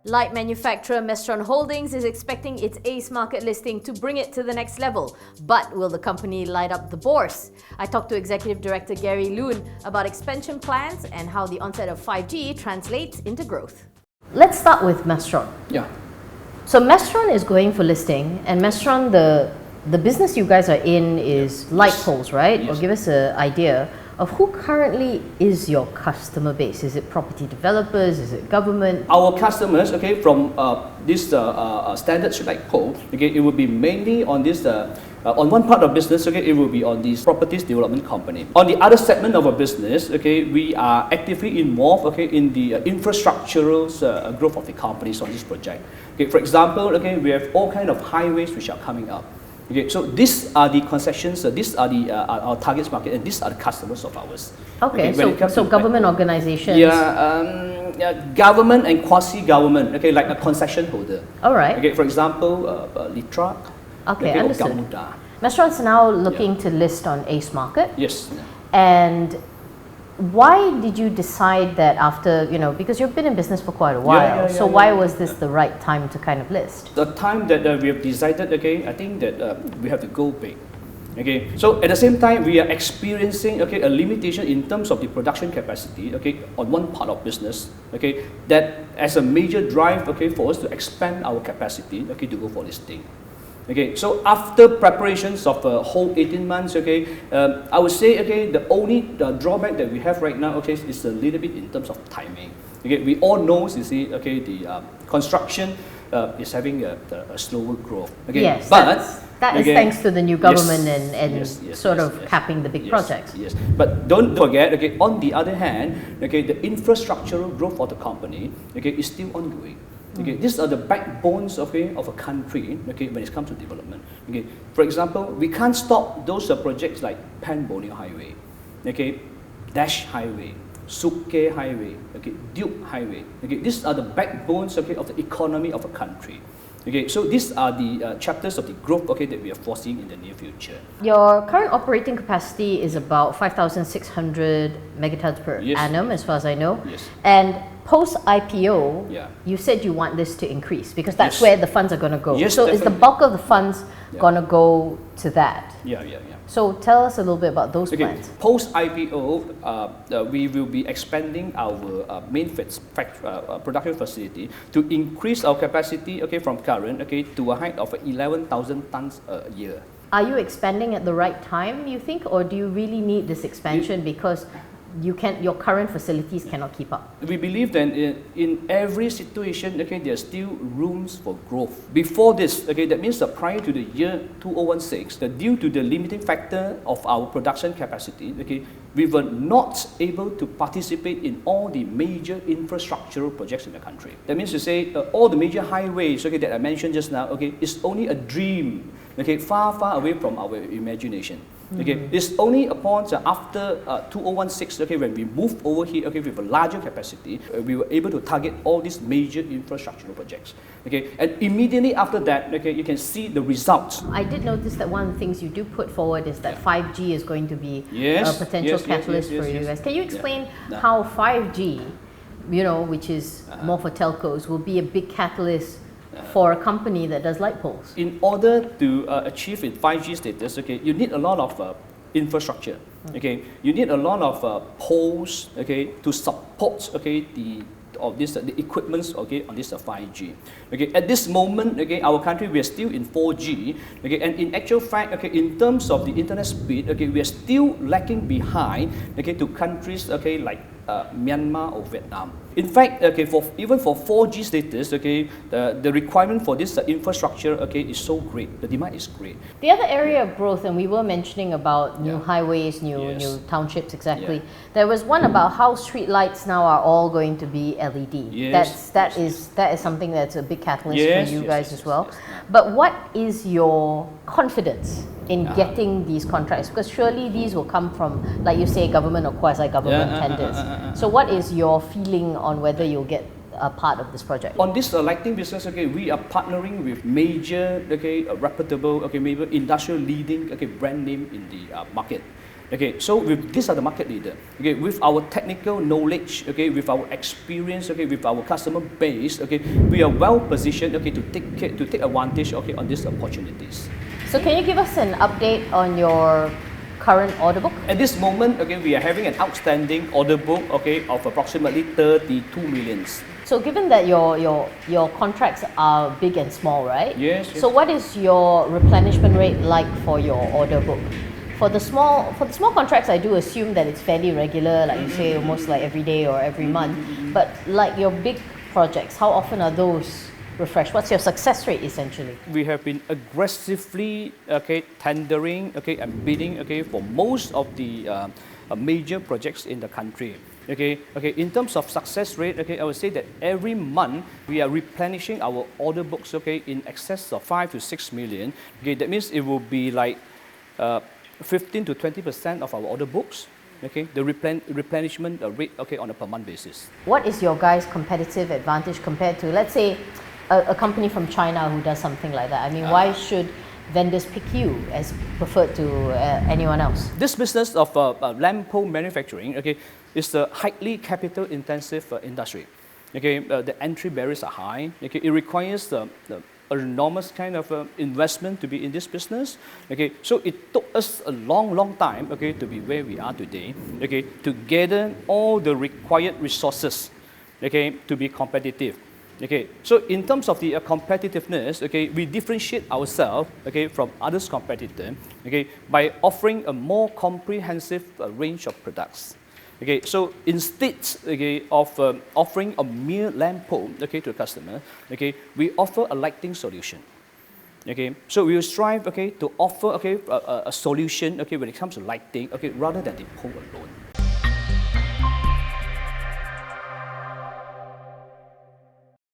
Light manufacturer Mestron Holdings is expecting its ACE market listing to bring it to the next level. But will the company light up the bourse? I talked to Executive Director Gary Loon about expansion plans and how the onset of 5G translates into growth. Let's start with Mestron. Yeah. So Mestron is going for listing, and Mestron, the business you guys are in is light poles, right? Yes. Or give us an idea of who currently is your customer base. Is it property developers? Is it government? Our customers, okay, from this standard street light pole, okay, it will be mainly on this. On one part of business, okay, it will be on this properties development company. On the other segment of our business, okay, we are actively involved, okay, in the infrastructural growth of the companies on this project. Okay, for example, okay, we have all kind of highways which are coming up. Okay, so these are the concessions, these are the our target market, and these are the customers of ours. Okay, so government organizations. Yeah, government and quasi-government. Okay, like a concession holder. All right. Okay, for example, Litra. Okay, understood. Mestron's now looking to list on ACE Market. Yes. And why did you decide that after, because you've been in business for quite a while, so why was this the right time to kind of list? The time that we have decided, okay, I think that we have to go big. Okay, so at the same time, we are experiencing, okay, a limitation in terms of the production capacity, okay, on one part of business, okay, that as a major drive, okay, for us to expand our capacity, okay, to go for listing. Okay, so after preparations of a whole 18 months, okay, I would say, okay, the only drawback that we have right now, okay, is a little bit in terms of timing. Okay, we all know, you see, okay, the construction is having a slower growth. Okay, yes, but that is thanks to the new government and capping the big projects. Yes, but don't forget, okay, on the other hand, okay, the infrastructural growth of the company, okay, is still ongoing. Okay, these are the backbones, okay, of a country, okay, when it comes to development. Okay, for example, we can't stop those projects like Pan-Borneo Highway, okay, Dash Highway, Suke Highway, okay, Duke Highway. Okay, these are the backbones, okay, of the economy of a country. Okay, so these are the chapters of the growth, okay, that we are foreseeing in the near future. Your current operating capacity is about 5,600 megatons per annum, as far as I know. Yes. And post-IPO, you said you want this to increase because that's where the funds are going to go. Yes, so definitely. Is the bulk of the funds going to go to that? Yeah. So tell us a little bit about those plans. Post-IPO, we will be expanding our main production facility to increase our capacity, okay, from current, okay, to a height of 11,000 tons a year. Are you expanding at the right time, you think, or do you really need this expansion because your current facilities cannot keep up? We believe that in every situation, okay, there are still rooms for growth. Before this, okay, that means that prior to the year 2016, that due to the limiting factor of our production capacity, okay, we were not able to participate in all the major infrastructural projects in the country. That means to say all the major highways, okay, that I mentioned just now, okay, is only a dream, okay, far away from our imagination. Okay, it's only upon after 2016, okay, when we moved over here, okay, with a larger capacity, we were able to target all these major infrastructural projects. Okay, and immediately after that, okay, you can see the results. I did notice that one of the things you do put forward is that 5G is going to be a potential catalyst for you guys. Can you explain how 5G, which is more for telcos, will be a big catalyst for a company that does light poles? In order to achieve a 5G status, okay, you need a lot of infrastructure. Okay, you need a lot of poles, okay, to support, okay, the equipments, okay, on this 5G. Okay, at this moment, okay, our country, we are still in 4G. Okay, and in actual fact, okay, in terms of the internet speed, okay, we are still lagging behind, okay, to countries, okay, like Myanmar or Vietnam. In fact, okay, even for 4G status, okay, the requirement for this infrastructure, okay, is so great. The demand is great. The other area of growth, and we were mentioning about new highways, new townships, exactly. There was one about how street lights now are all going to be LED. That is something that's a big catalyst for you guys as well. But what is your confidence in getting these contracts? Because surely these will come from, like you say, government or quasi-government tenders. So what is your feeling on whether you'll get a part of this project? On this lighting business, okay, we are partnering with major, okay, reputable, okay, maybe industrial leading, okay, brand name in the market. Okay, so these are the market leader. Okay, with our technical knowledge, okay, with our experience, okay, with our customer base, okay, we are well positioned, okay, to take advantage, okay, on these opportunities. So can you give us an update on your current order book? At this moment, okay, we are having an outstanding order book, okay, of approximately 32 millions. So given that your contracts are big and small, right? Yes. So what is your replenishment rate like for your order book? For the small contracts, I do assume that it's fairly regular, like you say, almost like every day or every month. But like your big projects, how often are those refreshed? What's your success rate essentially? We have been aggressively, okay, tendering, okay, and bidding, okay, for most of the major projects in the country. Okay, in terms of success rate, okay, I would say that every month we are replenishing our order books, okay, in excess of 5 to 6 million. Okay, that means it will be like 15 to 20% of our order books, okay, the replenishment rate, okay, on a per month basis. What is your guys' competitive advantage compared to, let's say, a company from China who does something like that? I mean, why should vendors pick you as preferred to anyone else? This business of lamp pole manufacturing, okay, is a highly capital-intensive industry. Okay, the entry barriers are high. Okay, it requires the enormous kind of investment to be in this business. Okay, so it took us a long time, okay, to be where we are today. Okay, to gather all the required resources, okay, to be competitive. Okay, so in terms of the competitiveness, okay, we differentiate ourselves, okay, from others competitors, okay, by offering a more comprehensive range of products. Okay, so instead, okay, of offering a mere lamp pole, okay, to the customer, okay, we offer a lighting solution. Okay, so we will strive, okay, to offer, okay, a solution, okay, when it comes to lighting, okay, rather than the pole alone.